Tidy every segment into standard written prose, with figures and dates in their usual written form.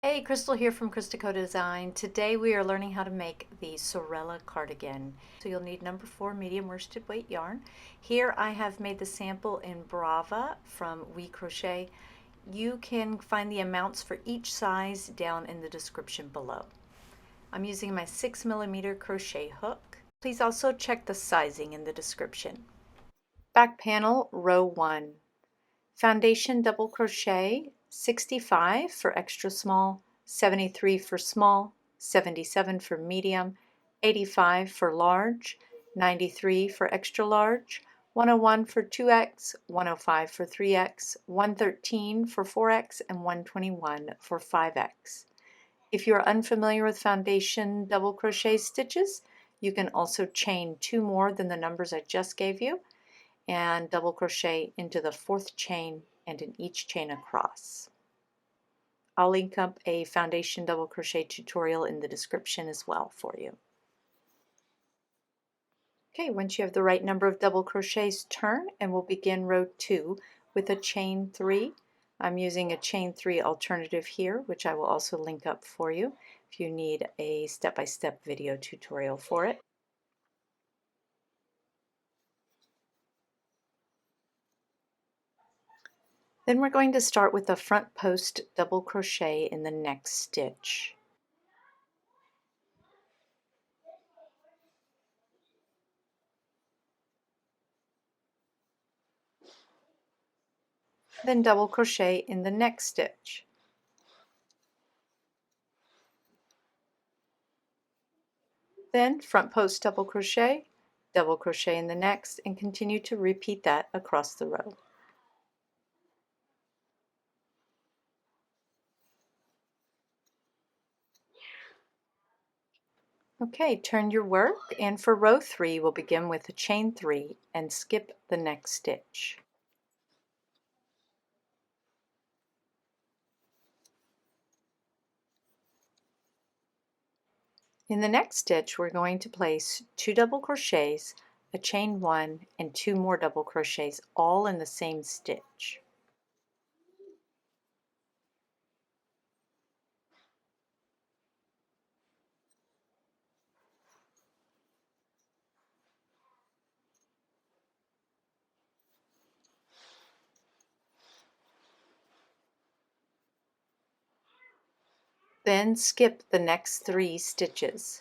Hey, Crystal here from Christico Design. Today we are learning how to make the Sorella cardigan. So you'll need number 4 medium worsted weight yarn. Here I have made the sample in Brava from We Crochet. You can find the amounts for each size down in the description below. I'm using my 6mm crochet hook. Please also check the sizing in the description. Back panel, row 1. Foundation double crochet 65 for extra small, 73 for small, 77 for medium, 85 for large, 93 for extra large, 101 for 2x, 105 for 3x, 113 for 4x, and 121 for 5x. If you're unfamiliar with foundation double crochet stitches, you can also chain 2 more than the numbers I just gave you and double crochet into the 4th chain and in each chain across. I'll link up a foundation double crochet tutorial in the description as well for you. Okay, once you have the right number of double crochets, turn and we'll begin row 2 with a chain 3. I'm using a chain 3 alternative here, which I will also link up for you if you need a step-by-step video tutorial for it. Then we're going to start with a front post double crochet in the next stitch. Then double crochet in the next stitch. Then front post double crochet in the next, and continue to repeat that across the row. Okay, turn your work, and for row 3 we'll begin with a chain 3 and skip the next stitch. In the next stitch we're going to place 2 double crochets, a chain 1, and 2 more double crochets all in the same stitch. Then skip the next 3 stitches.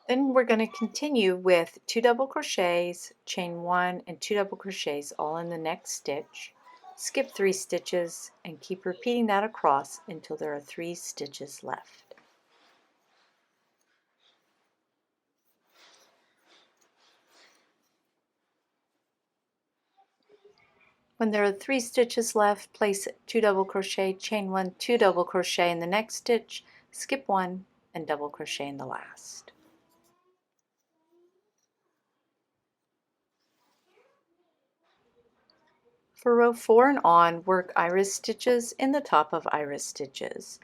Then we're going to continue with 2 double crochets, chain 1, and 2 double crochets all in the next stitch. Skip 3 stitches and keep repeating that across until there are 3 stitches left. When there are 3 stitches left, place 2 double crochet, chain 1, 2 double crochet in the next stitch, skip 1, and double crochet in the last. For row 4 and on, work iris stitches in the top of iris stitches.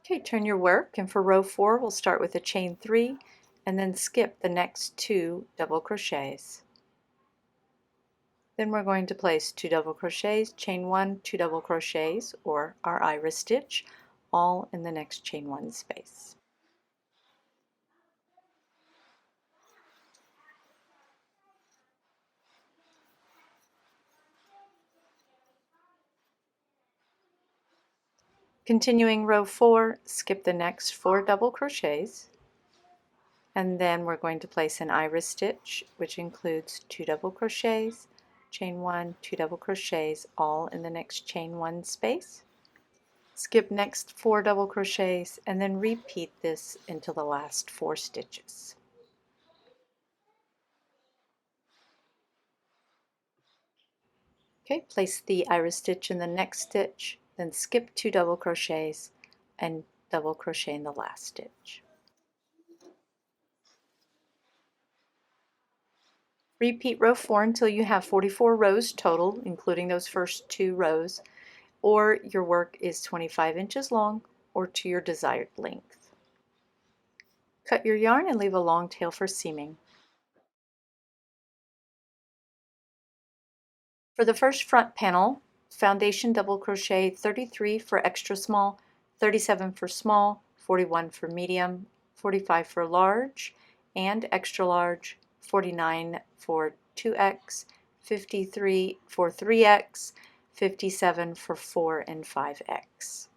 Okay, turn your work, and for row 4 we'll start with a chain 3 and then skip the next 2 double crochets. Then we're going to place 2 double crochets, chain 1, 2 double crochets, or our iris stitch, all in the next chain 1 space. Continuing row 4, skip the next 4 double crochets, and then we're going to place an iris stitch, which includes 2 double crochets, chain 1, 2 double crochets, all in the next chain 1 space. Skip next 4 double crochets and then repeat this until the last 4 stitches. Okay, place the iris stitch in the next stitch, then skip 2 double crochets and double crochet in the last stitch. Repeat row 4 until you have 44 rows total, including those first 2 rows, or your work is 25 inches long or to your desired length. Cut your yarn and leave a long tail for seaming. For the first front panel, foundation double crochet 33 for extra small, 37 for small, 41 for medium, 45 for large and extra large, 49 for 2x, 53 for 3x, 57 for 4 and 5x.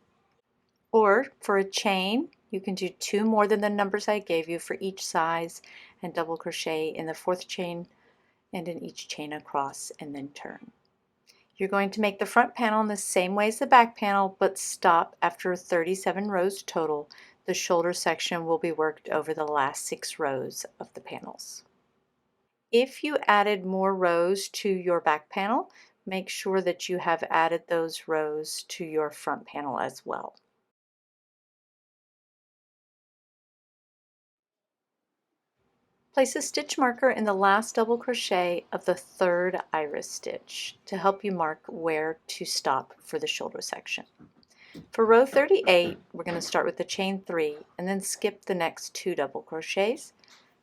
Or for a chain, you can do 2 more than the numbers I gave you for each size and double crochet in the 4th chain and in each chain across and then turn. You're going to make the front panel in the same way as the back panel, but stop after 37 rows total. The shoulder section will be worked over the last 6 rows of the panels. If you added more rows to your back panel, make sure that you have added those rows to your front panel as well. Place a stitch marker in the last double crochet of the 3rd iris stitch to help you mark where to stop for the shoulder section. For row 38, we're going to start with the chain 3 and then skip the next 2 double crochets.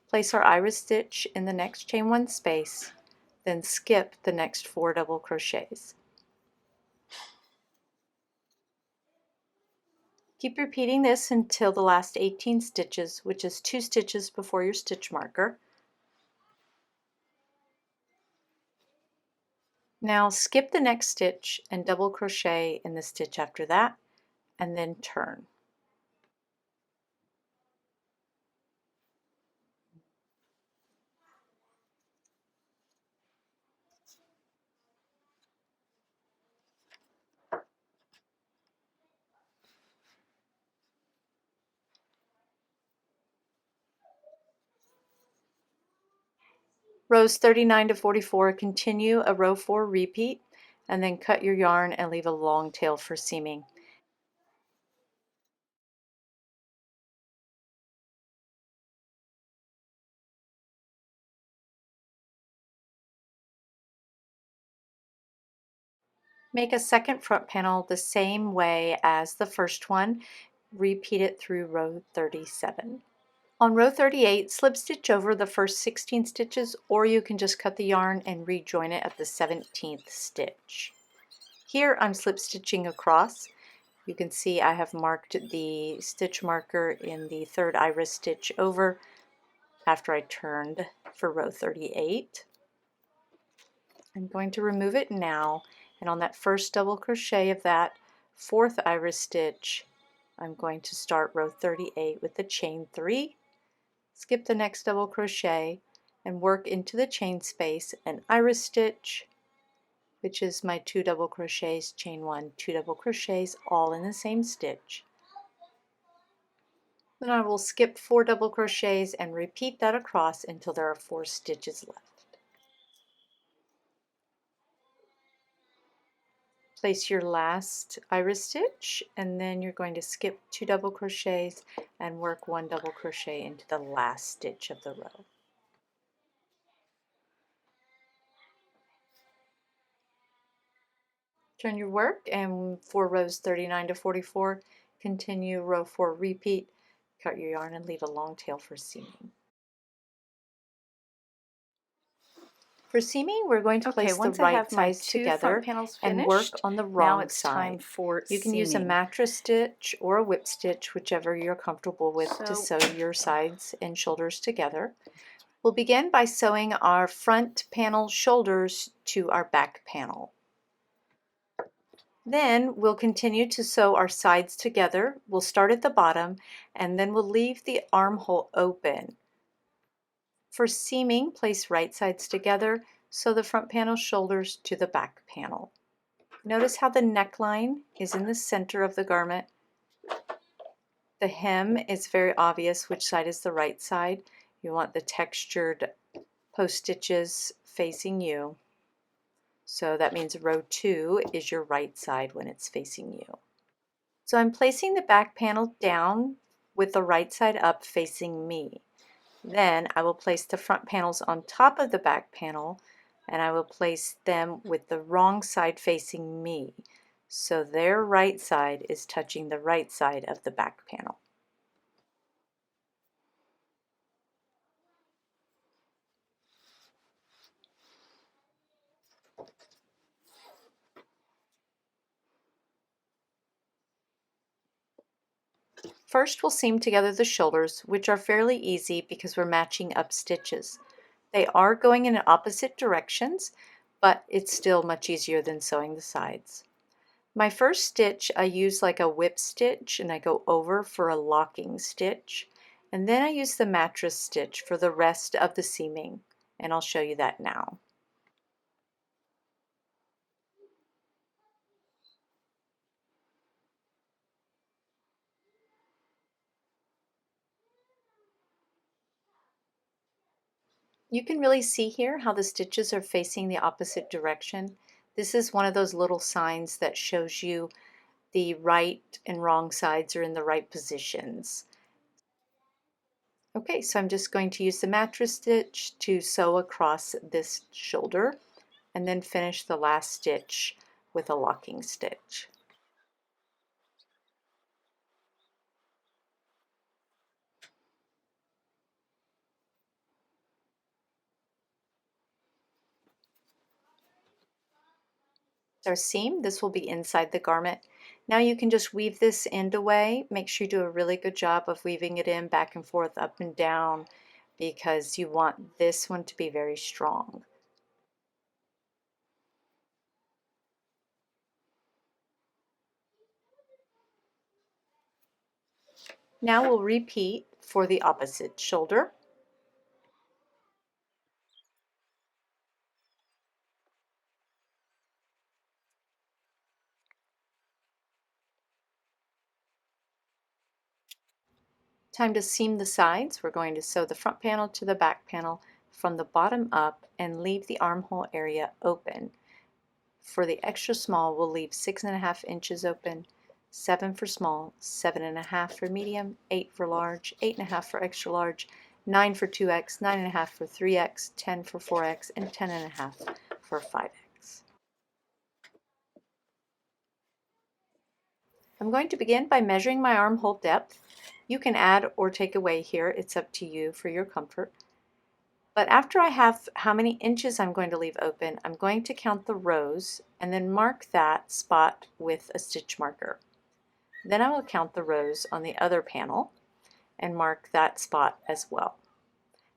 Place our iris stitch in the next chain 1 space, then skip the next 4 double crochets. Keep repeating this until the last 18 stitches, which is 2 stitches before your stitch marker. Now skip the next stitch and double crochet in the stitch after that, and then turn. Rows 39 to 44, continue a row 4 repeat, and then cut your yarn and leave a long tail for seaming. Make a second front panel the same way as the first one. Repeat it through row 37. On row 38, slip stitch over the first 16 stitches, or you can just cut the yarn and rejoin it at the 17th stitch. Here I'm slip stitching across. You can see I have marked the stitch marker in the 3rd iris stitch over after I turned for row 38. I'm going to remove it now, and on that first double crochet of that 4th iris stitch, I'm going to start row 38 with the chain 3, skip the next double crochet, and work into the chain space an iris stitch, which is my 2 double crochets, chain 1, 2 double crochets, all in the same stitch. Then I will skip 4 double crochets and repeat that across until there are 4 stitches left. Place your last iris stitch, and then you're going to skip 2 double crochets and work 1 double crochet into the last stitch of the row. Turn your work, and for rows 39 to 44, continue row 4 repeat, cut your yarn and leave a long tail for seaming. For seaming, we're going to place the right sides together and work on the wrong side. You can use a mattress stitch or a whip stitch, whichever you're comfortable with, to sew your sides and shoulders together. We'll begin by sewing our front panel shoulders to our back panel. Then we'll continue to sew our sides together. We'll start at the bottom and then we'll leave the armhole open. For seaming, place right sides together, sew the front panel shoulders to the back panel. Notice how the neckline is in the center of the garment. The hem is very obvious which side is the right side. You want the textured post stitches facing you. So that means row 2 is your right side when it's facing you. So I'm placing the back panel down with the right side up facing me. Then I will place the front panels on top of the back panel, and I will place them with the wrong side facing me. So their right side is touching the right side of the back panel. First, we'll seam together the shoulders, which are fairly easy because we're matching up stitches. They are going in opposite directions, but it's still much easier than sewing the sides. My first stitch, I use like a whip stitch and I go over for a locking stitch. And then I use the mattress stitch for the rest of the seaming, and I'll show you that now. You can really see here how the stitches are facing the opposite direction. This is one of those little signs that shows you the right and wrong sides are in the right positions. Okay, so I'm just going to use the mattress stitch to sew across this shoulder and then finish the last stitch with a locking stitch. Our seam, this will be inside the garment. Now you can just weave this end away. Make sure you do a really good job of weaving it in back and forth, up and down, because you want this one to be very strong. Now we'll repeat for the opposite shoulder. Time to seam the sides. We're going to sew the front panel to the back panel from the bottom up and leave the armhole area open. For the extra small, we'll leave 6.5 inches open, 7 for small, 7.5 for medium, 8 for large, 8.5 for extra large, 9 for 2x, 9.5 for 3x, 10 for 4x, and 10.5 for 5x. I'm going to begin by measuring my armhole depth. You can add or take away here, it's up to you for your comfort. But after I have how many inches I'm going to leave open, I'm going to count the rows and then mark that spot with a stitch marker. Then I will count the rows on the other panel and mark that spot as well.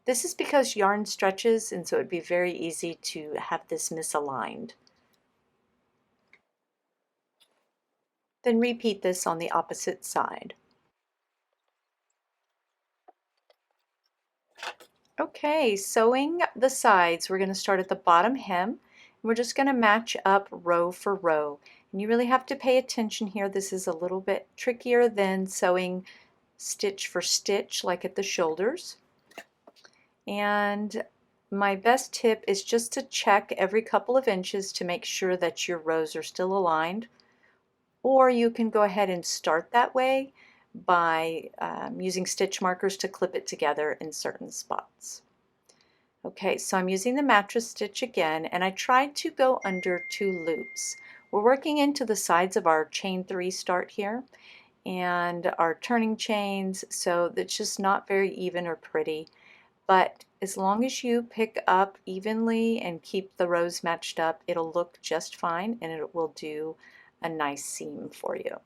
This is because yarn stretches, and so it would be very easy to have this misaligned. Then repeat this on the opposite side. Okay, sewing the sides, we're going to start at the bottom hem. And we're just going to match up row for row. And you really have to pay attention here. This is a little bit trickier than sewing stitch for stitch like at the shoulders. And my best tip is just to check every couple of inches to make sure that your rows are still aligned. Or you can go ahead and start that way by using stitch markers to clip it together in certain spots. Okay, so I'm using the mattress stitch again, and I tried to go under 2 loops. We're working into the sides of our chain 3 start here and our turning chains, so it's just not very even or pretty. But as long as you pick up evenly and keep the rows matched up, it'll look just fine and it will do a nice seam for you.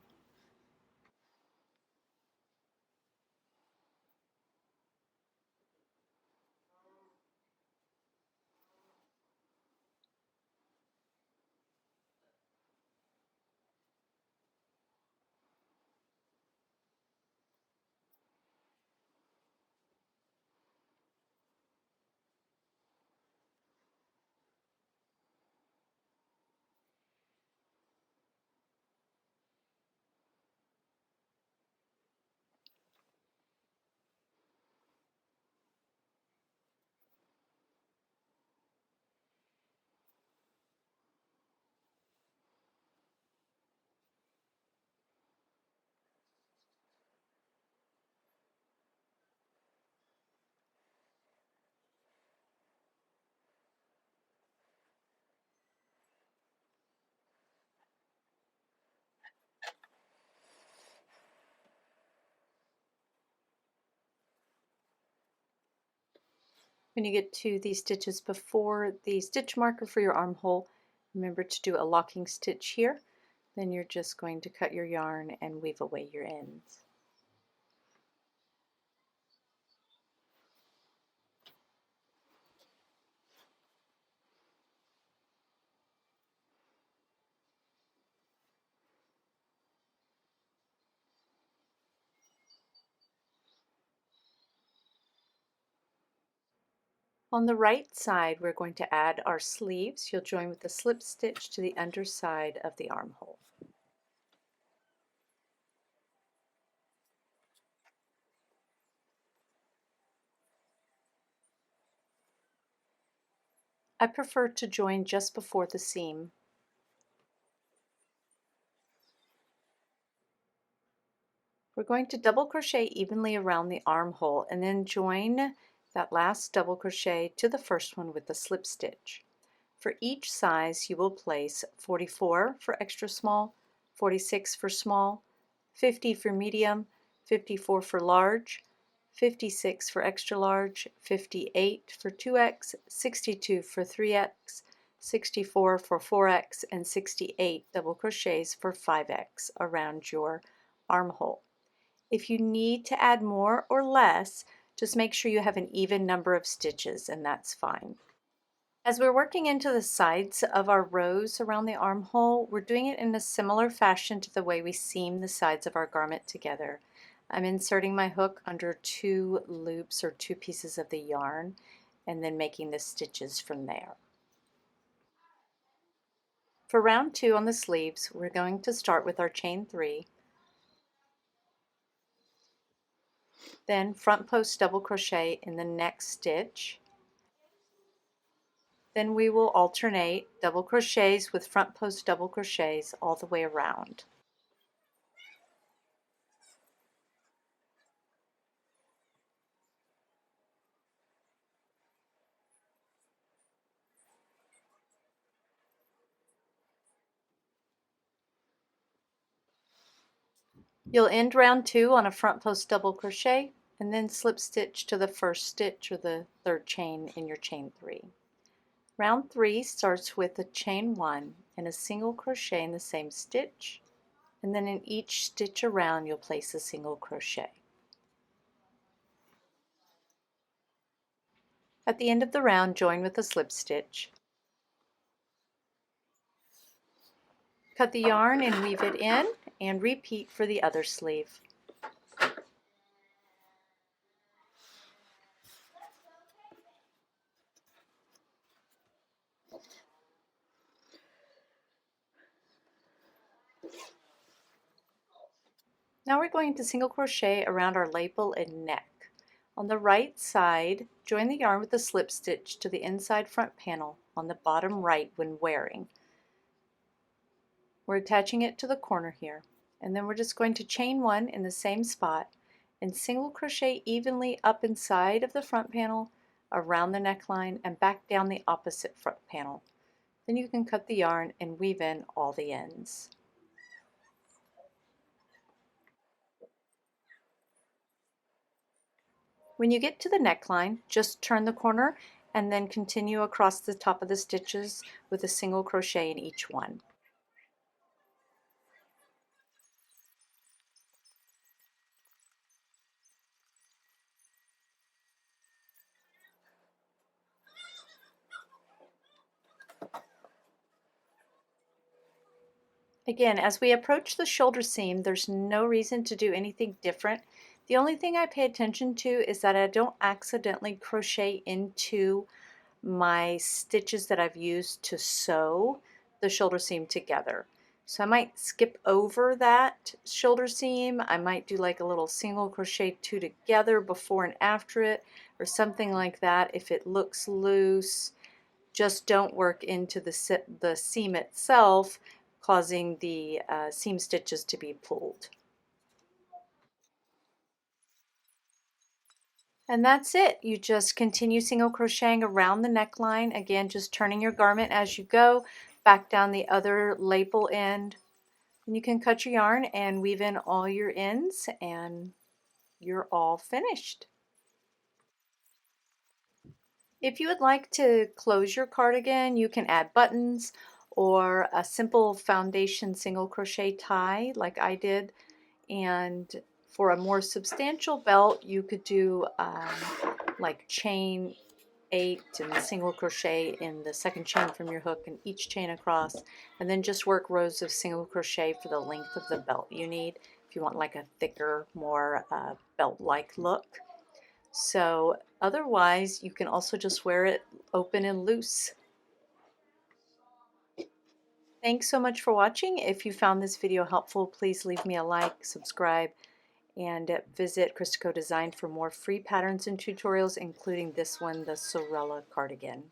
When you get to the stitches before the stitch marker for your armhole, remember to do a locking stitch here. Then you're just going to cut your yarn and weave away your ends. On the right side, we're going to add our sleeves. You'll join with the slip stitch to the underside of the armhole. I prefer to join just before the seam. We're going to double crochet evenly around the armhole and then join that last double crochet to the first one with the slip stitch. For each size, you will place 44 for extra small, 46 for small, 50 for medium, 54 for large, 56 for extra large, 58 for 2x, 62 for 3x, 64 for 4x, and 68 double crochets for 5x around your armhole. If you need to add more or less, just make sure you have an even number of stitches, and that's fine. As we're working into the sides of our rows around the armhole, we're doing it in a similar fashion to the way we seam the sides of our garment together. I'm inserting my hook under 2 loops or 2 pieces of the yarn and then making the stitches from there. For round 2 on the sleeves, we're going to start with our chain 3, then front post double crochet in the next stitch. Then we will alternate double crochets with front post double crochets all the way around. You'll end round 2 on a front post double crochet and then slip stitch to the first stitch or the third chain in your chain 3. Round 3 starts with a chain 1 and a single crochet in the same stitch, and then in each stitch around you'll place a single crochet. At the end of the round, join with a slip stitch. Cut the yarn and weave it in, and repeat for the other sleeve. Now we're going to single crochet around our lapel and neck. On the right side, join the yarn with a slip stitch to the inside front panel on the bottom right when wearing. We're attaching it to the corner here, and then we're just going to chain 1 in the same spot and single crochet evenly up inside of the front panel, around the neckline, and back down the opposite front panel. Then you can cut the yarn and weave in all the ends. When you get to the neckline, just turn the corner and then continue across the top of the stitches with a single crochet in each one. Again, as we approach the shoulder seam, there's no reason to do anything different. The only thing I pay attention to is that I don't accidentally crochet into my stitches that I've used to sew the shoulder seam together. So I might skip over that shoulder seam. I might do like a little single crochet 2 together before and after it, or something like that. If it looks loose, just don't work into the seam itself, causing the seam stitches to be pulled. And that's it. You just continue single crocheting around the neckline, again just turning your garment as you go, back down the other lapel end. And you can cut your yarn and weave in all your ends and you're all finished. If you would like to close your cardigan, you can add buttons or a simple foundation single crochet tie like I did. And for a more substantial belt, you could do like chain 8 and single crochet in the second chain from your hook and each chain across, and then just work rows of single crochet for the length of the belt you need if you want like a thicker, more belt-like look. So otherwise, you can also just wear it open and loose. Thanks so much for watching. If you found this video helpful, please leave me a like, subscribe, and visit Christico Design for more free patterns and tutorials, including this one, the Sorella cardigan.